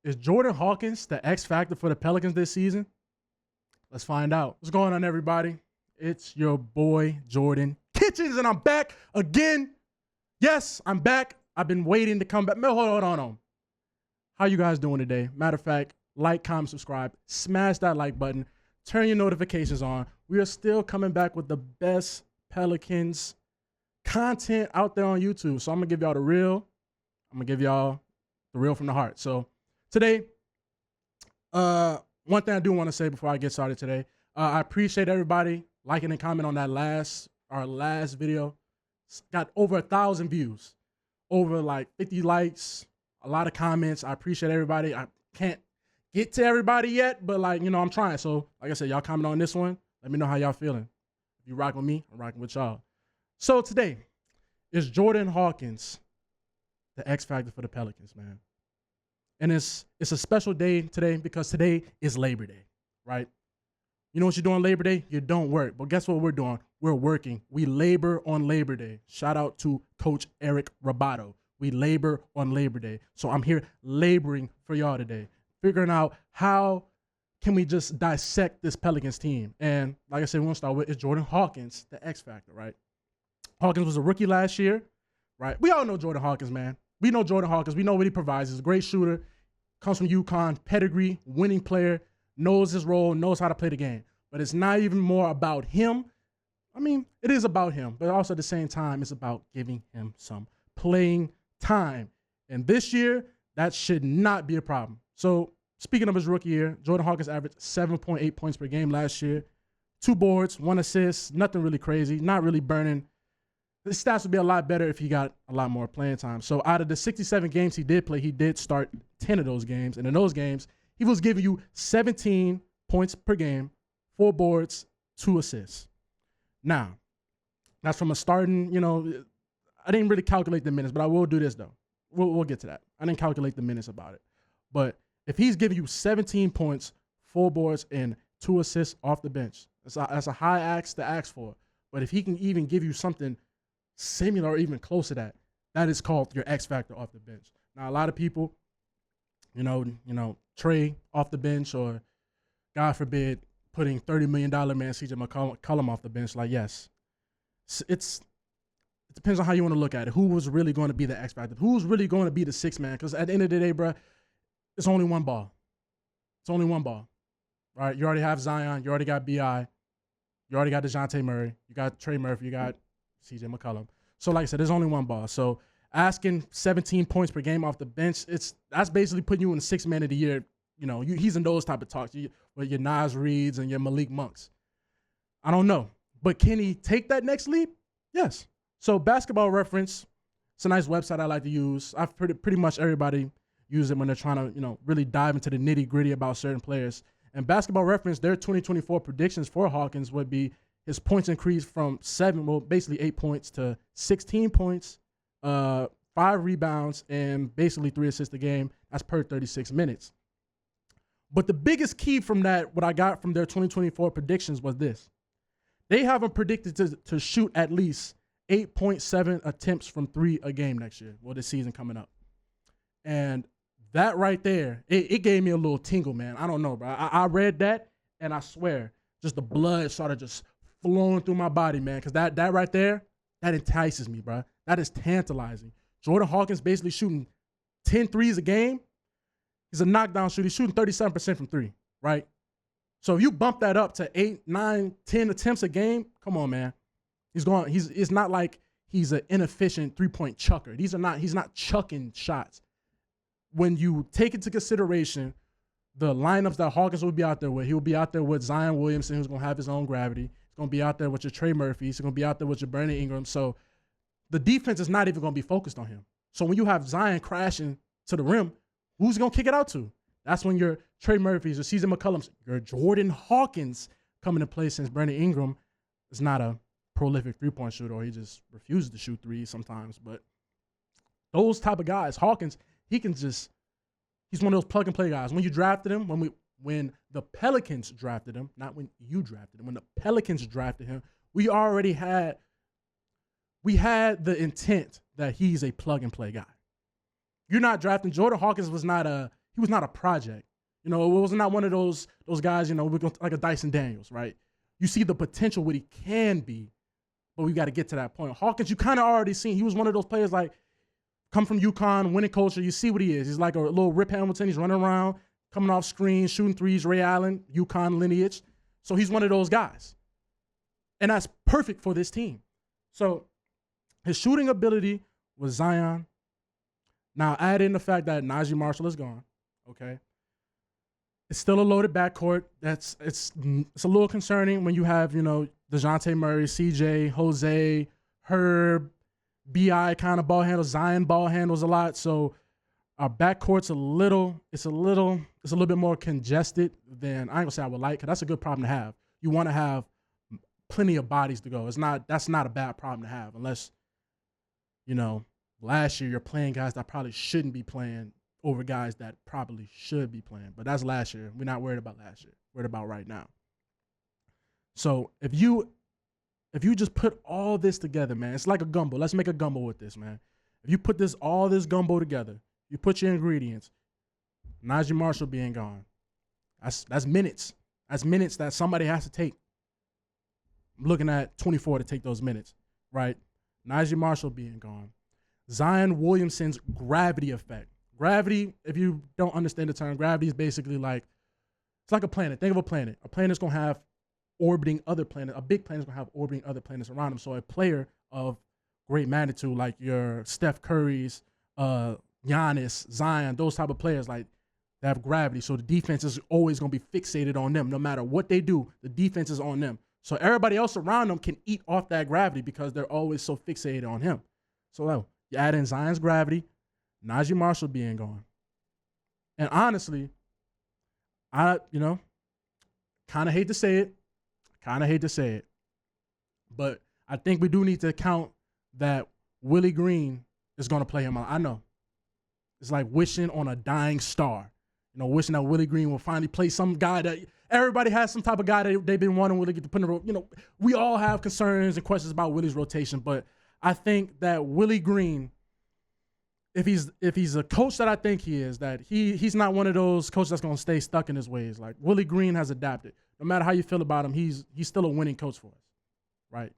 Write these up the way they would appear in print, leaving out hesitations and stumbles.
Is Jordan Hawkins the X factor for the Pelicans this season? Let's find out. What's going on, everybody? It's your boy, Jordan Kitchens, and I'm back again. Yes, I'm back. I've been waiting to come back. Hold on. How you guys doing today? Matter of fact, like, comment, subscribe. Smash that like button. Turn your notifications on. We are still coming back with the best Pelicans content out there on YouTube. So I'm going to give y'all the real. I'm going to give y'all the real from the heart. So today, one thing I do want to say before I get started today, I appreciate everybody liking and commenting on that our last video. It's got over 1,000 views, over like 50 likes, a lot of comments. I appreciate everybody. I can't get to everybody yet, but I'm trying. So like I said, y'all comment on this one. Let me know how y'all feeling. If you rock with me, I'm rocking with y'all. So today is Jordan Hawkins, the X factor for the Pelicans, man. And it's a special day today because today is Labor Day, right? You know what you do on Labor Day? You don't work. But guess what we're doing? We're working. We labor on Labor Day. Shout out to Coach Eric Robato. We labor on Labor Day. So I'm here laboring for y'all today, figuring out how can we just dissect this Pelicans team. And like I said, we're going to start with is Jordan Hawkins, the X factor, right? Hawkins was a rookie last year, right? We all know Jordan Hawkins, man. We know Jordan Hawkins. We know what he provides. He's a great shooter, comes from UConn, pedigree, winning player, knows his role, knows how to play the game. But it's not even more about him. I mean, it is about him, but also at the same time, it's about giving him some playing time. And this year, that should not be a problem. So speaking of his rookie year, Jordan Hawkins averaged 7.8 points per game last year, 2 boards, 1 assist, nothing really crazy, not really burning. His stats would be a lot better if he got a lot more playing time. So out of the 67 games he did play, he did start 10 of those games. And in those games, he was giving you 17 points per game, 4 boards, 2 assists. Now, that's from a starting, I didn't really calculate the minutes, but I will do this, though. We'll get to that. I didn't calculate the minutes about it. But if he's giving you 17 points, 4 boards, and 2 assists off the bench, that's a high ask to ask for. But if he can even give you something similar or even close to that, that is called your X factor off the bench. Now, a lot of people, Trey off the bench, or God forbid, putting $30 million man CJ McCollum off the bench. Like, yes, it depends on how you want to look at it. Who was really going to be the X factor? Who's really going to be the sixth man? Because at the end of the day, bro, it's only one ball. It's only one ball. All right, you already have Zion. You already got B.I. You already got DeJounte Murray. You got Trey Murphy. You got CJ McCollum. So like I said, there's only one ball. So asking 17 points per game off the bench, that's basically putting you in the 6th man of the year. He's in those type of talks with your Nas Reeds and your Malik Monks. I don't know. But can he take that next leap? Yes. So Basketball Reference, it's a nice website I like to use. I've pretty much everybody use it when they're trying to, really dive into the nitty-gritty about certain players. And Basketball Reference, their 2024 predictions for Hawkins would be his points increase from 8 points to 16 points, 5 rebounds, and basically 3 assists a game. That's per 36 minutes. But the biggest key from that, what I got from their 2024 predictions was this. They have him predicted to shoot at least 8.7 attempts from 3 a game next year, this season coming up. And that right there, it gave me a little tingle, man. I don't know, bro. I read that, and I swear, just the blood started just flowing through my body, man, because that right there, that entices me, bro. That is tantalizing. Jordan Hawkins basically shooting 10 threes a game. He's a knockdown shooter. He's shooting 37% from 3, right? So if you bump that up to 8, 9, 10 attempts a game, come on, man. It's not like he's an inefficient 3-point chucker. He's not chucking shots. When you take into consideration the lineups that Hawkins will be out there with, he will be out there with Zion Williamson, who's going to have his own gravity. He's going to be out there with your Trey Murphy. He's going to be out there with your Brandon Ingram. So the defense is not even going to be focused on him. So when you have Zion crashing to the rim, who's going to kick it out to? That's when your Trey Murphys, your CJ McCollums, your Jordan Hawkins come into play, since Brandon Ingram is not a prolific 3-point shooter, or he just refuses to shoot threes sometimes. But those type of guys, Hawkins, he's one of those plug-and-play guys. When you drafted him, when the Pelicans drafted him, not when you drafted him, when the Pelicans drafted him, we had the intent that he's a plug-and-play guy. You're not drafting Jordan Hawkins was not he was not a project. You know, it was not one of those guys, you know, like a Dyson Daniels, right? You see the potential what he can be, but we got to get to that point. Hawkins, you kind of already seen. He was one of those players like come from UConn, winning culture. You see what he is. He's like a little Rip Hamilton. He's running around, coming off screens, shooting threes. Ray Allen, UConn lineage. So he's one of those guys. And that's perfect for this team. So his shooting ability was Zion. Now add in the fact that Najee Marshall is gone. Okay. It's still a loaded backcourt. It's a little concerning when you have, you know, DeJounte Murray, CJ, Jose, Herb, BI kind of ball handles. Zion ball handles a lot. So our backcourt's a little bit more congested than I ain't gonna say I would like, because that's a good problem to have. You want to have plenty of bodies to go. That's not a bad problem to have, unless, you know, last year you're playing guys that probably shouldn't be playing over guys that probably should be playing. But that's last year. We're not worried about last year. We're worried about right now. So if you just put all this together, man, it's like a gumbo. Let's make a gumbo with this, man. If you put all this gumbo together, you put your ingredients, Najee Marshall being gone, that's minutes. That's minutes that somebody has to take. I'm looking at 24 to take those minutes, right? Najee Marshall being gone. Zion Williamson's gravity effect. Gravity, if you don't understand the term, gravity is basically like, it's like a planet. Think of a planet. A planet's going to have orbiting other planets. A big planet's going to have orbiting other planets around them. So a player of great magnitude, like your Steph Curry's, Giannis, Zion, those type of players, like, they have gravity. So the defense is always going to be fixated on them. No matter what they do, the defense is on them. So everybody else around them can eat off that gravity because they're always so fixated on him. So you add in Zion's gravity, Najee Marshall being gone. And honestly, I kind of hate to say it. But I think we do need to count that Willie Green is going to play him out. I know. It's like wishing on a dying star. You know, wishing that Willie Green will finally play some guy that everybody has some type of guy that they've been wanting Willie to get to put in the rotation. You know, we all have concerns and questions about Willie's rotation, but I think that Willie Green, if he's a coach that I think he is, that he's not one of those coaches that's going to stay stuck in his ways. Like, Willie Green has adapted. No matter how you feel about him, he's still a winning coach for us, right?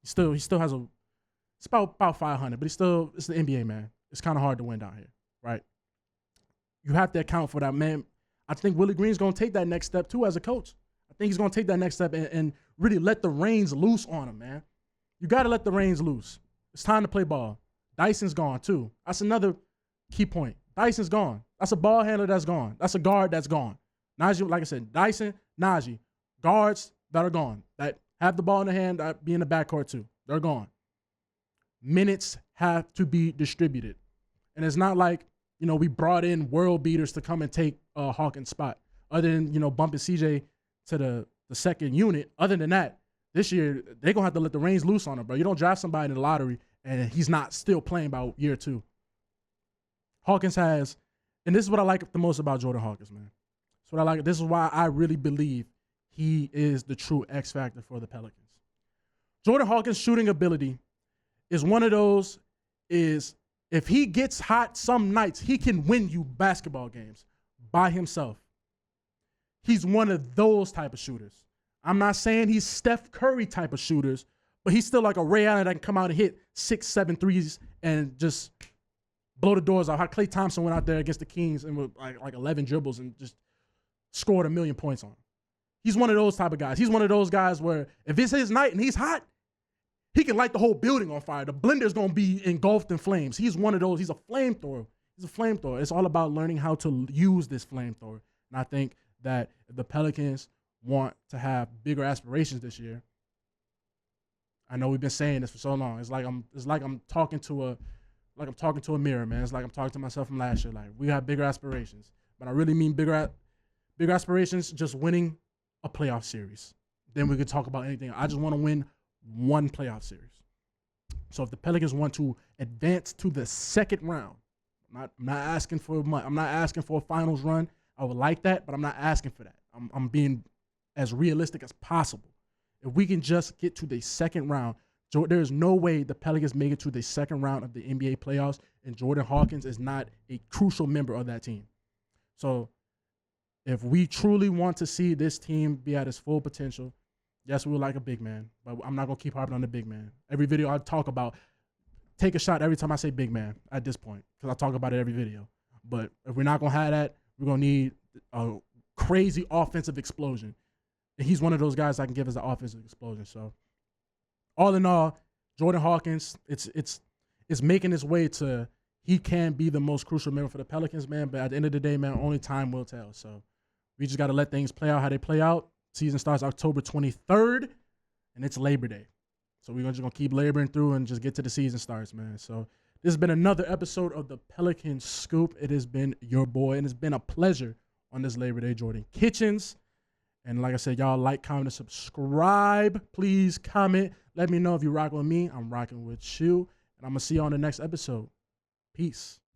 He still has it's about 500, but it's the NBA, man. It's kind of hard to win down here, right? You have to account for that, man. I think Willie Green's going to take that next step too as a coach. I think he's going to take that next step and really let the reins loose on him, man. You got to let the reins loose. It's time to play ball. Dyson's gone too. That's another key point. Dyson's gone. That's a ball handler that's gone. That's a guard that's gone. Najee, like I said, Dyson, Najee, guards that are gone, that have the ball in the hand, that be in the backcourt too. They're gone. Minutes have to be distributed. And it's not like, you know, we brought in world beaters to come and take Hawkins' spot. Other than, you know, bumping CJ to the second unit. Other than that, this year, they're going to have to let the reins loose on him, bro. You don't draft somebody in the lottery and he's not still playing by year 2. Hawkins has, and this is what I like the most about Jordan Hawkins, man. That's what I like. This is why I really believe he is the true X factor for the Pelicans. Jordan Hawkins' shooting ability is one of those, is if he gets hot some nights, he can win you basketball games by himself. He's one of those type of shooters. I'm not saying he's Steph Curry type of shooters, but he's still like a Ray Allen that can come out and hit 6-7 threes and just blow the doors off. How Klay Thompson went out there against the Kings and with like 11 dribbles and just scored 1,000,000 points on him. He's one of those type of guys. He's one of those guys where if it's his night and he's hot, he can light the whole building on fire. The blender's going to be engulfed in flames. He's one of those. He's a flamethrower. It's all about learning how to use this flamethrower. And I think that if the Pelicans want to have bigger aspirations this year, I know we've been saying this for so long. It's like I'm talking to a mirror, man. It's like I'm talking to myself from last year. Like, we have bigger aspirations. But I really mean bigger aspirations, just winning a playoff series. Then we could talk about anything. I just want to win one playoff series. So if the Pelicans want to advance to the second round, I'm not asking for much. I'm not asking for a finals run. I would like that, but I'm not asking for that. I'm being as realistic as possible. If we can just get to the second round, there is no way the Pelicans make it to the second round of the NBA playoffs and Jordan Hawkins is not a crucial member of that team. So if we truly want to see this team be at its full potential, yes, we would like a big man, but I'm not going to keep harping on the big man. Every video I talk about, take a shot every time I say big man at this point, because I talk about it every video. But if we're not going to have that, we're going to need a crazy offensive explosion. And he's one of those guys that can give us an offensive explosion. So all in all, Jordan Hawkins, it's making its way to he can be the most crucial member for the Pelicans, man. But at the end of the day, man, only time will tell. So we just got to let things play out how they play out. Season starts October 23rd, and it's Labor Day. So we're just going to keep laboring through and just get to the season starts, man. So this has been another episode of the Pelicans Scoop. It has been your boy, and it's been a pleasure on this Labor Day, Jordan Kitchens. And like I said, y'all like, comment, and subscribe. Please comment. Let me know if you're rocking with me. I'm rocking with you. And I'm going to see you on the next episode. Peace.